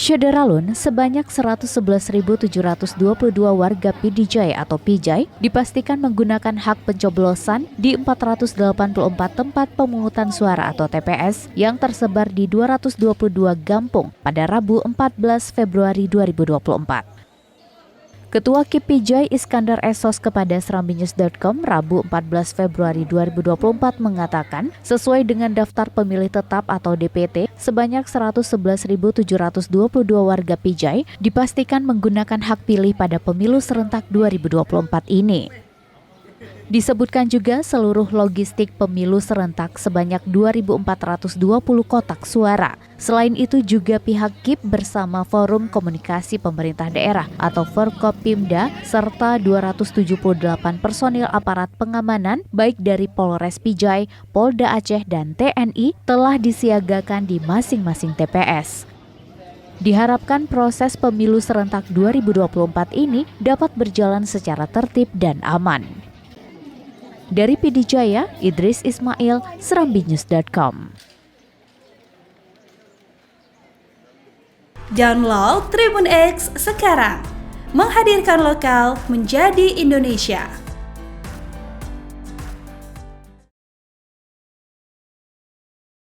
Syederalun, sebanyak 111.722 warga PDJ atau PJ dipastikan menggunakan hak pencoblosan di 484 tempat pemungutan suara atau TPS yang tersebar di 222 kampung pada Rabu 14 Februari 2024. Ketua KIP PJ Iskandar Esos kepada serambinews.com Rabu 14 Februari 2024 mengatakan, sesuai dengan daftar pemilih tetap atau DPT, sebanyak 111.722 warga PJ dipastikan menggunakan hak pilih pada pemilu serentak 2024 ini. Disebutkan juga seluruh logistik pemilu serentak sebanyak 2.420 kotak suara. Selain itu juga pihak KIP bersama Forum Komunikasi Pemerintah Daerah atau Forkopimda serta 278 personil aparat pengamanan baik dari Polres PJ, Polda Aceh dan TNI telah disiagakan di masing-masing TPS. Diharapkan proses pemilu serentak 2024 ini dapat berjalan secara tertib dan aman. Dari PD Jaya, Idris Ismail, serambinews.com. Download Tribun X sekarang, menghadirkan lokal menjadi Indonesia.